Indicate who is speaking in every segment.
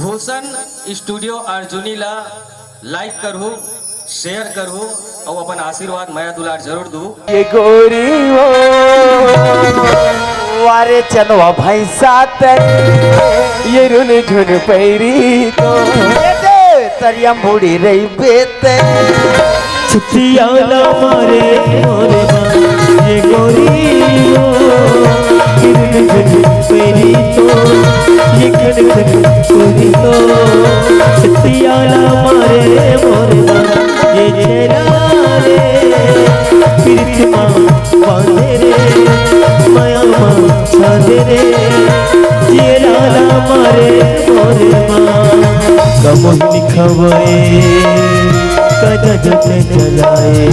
Speaker 1: Bhushan studio Arjuni ला like करू share करू और अपन आशीर्वाद माया दुलार जरूर दू।
Speaker 2: ये गोरी हो वारे चनवा भाई साथ ये रुन झुन पैरी तो तरिया मुड़ी रही बेते
Speaker 3: छुट्टियां ना मारे मोरे ये गोरी हो ये रुन झुन पैरी तो ये खन खन पूरी तो छुट्टियां ना मारे मोरे ये चेला रे प्रीत माँ बांधे रे माया माँ छादे रे ये लाला मारे मोरे माँ कमोहिनी खवाए कजा जते चलाए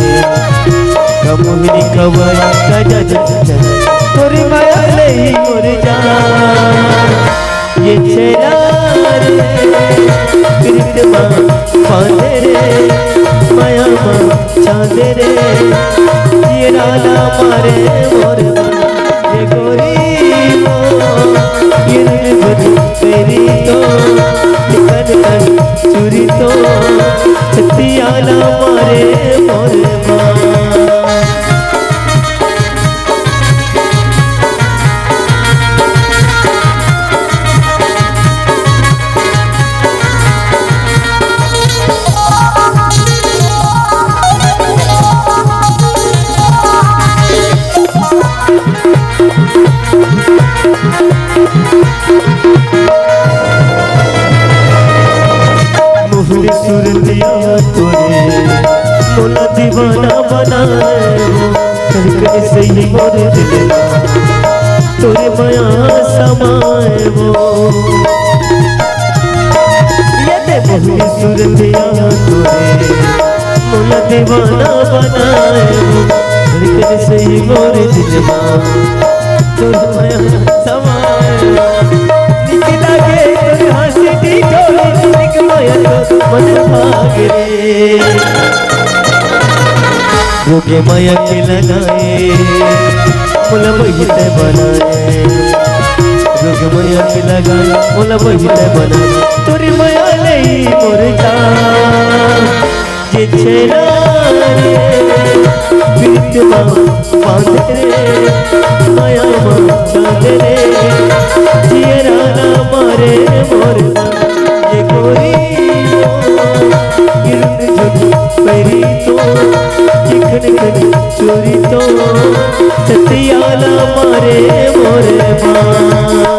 Speaker 3: कमोहिनी खवाए कजा जते चलाए तोरी माया नहीं मोर जान ये चेला रे प्रीत माँ बांधे रे माया माँ छादे रे ये लाला मारे मोर ये गोरी हो ये रुन तेरी तो कन कन चूरी तो छत्तियां ना मारे मोर सूरतिया तोरे मोला दीवाना बनाए धड़कन से ही मोर दिल तोरे माया समाए वो ये दे मोहनी सूरतिया तोरे मोला दीवाना बनाए धड़कन से ही मोर दिल तोरे माया समाए निकला के तोरे हंसी दी जोड़ी माया मन भागे रोके माया के लगाए मोला बहिते बनाए रोके माया के लगाए मोला बहिते बनाए तोरी माया नहीं मोर जान ये छेला रे प्रीत माँ बांधे रे माया माँ छादे रे ये राना मारे मोर ये गोरी पैरी तो चिकन खन चोरी तो छत्तियां ना मारे मोरे माँ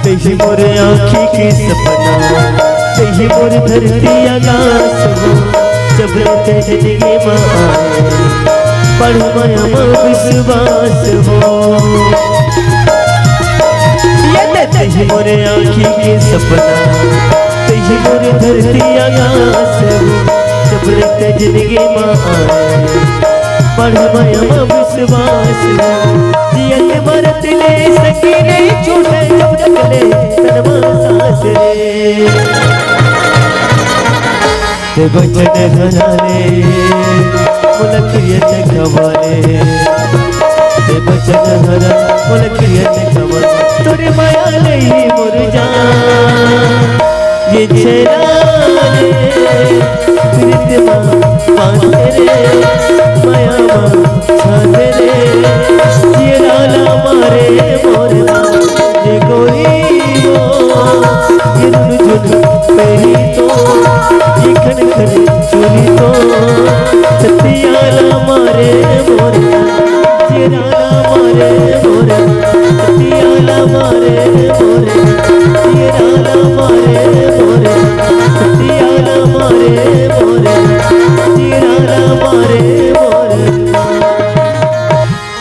Speaker 3: तेही मोर आँखी की सपना तेही मोर धरती आकाश हो जब रहते जिंदगी में आए पढ़ माया में विश्वास हो ये तेही मोर आँखी की सपना तेही मोर धरती आकाश हो जब रहते जिंदगी में आए पढ़ माया में विश्वास हो जियत मरत ले सकी नहीं छूटे जब चले तनमा सांस रे ते बचन हराले मुलकियत खवाले ते बचन हरा मुलकियत खवाले तोरे माया नहीं मोर जान ये छेला रे प्रीत माँ बांधे रे माया माँ छादे रे ये लाला मारे मोर ये गोरी हो ये रुन झुन पैरी तो ये खन खन चोरी तो छत्तियां ना मारे मोर ये लाला मारे मोर छत्तियां ना मारे मोर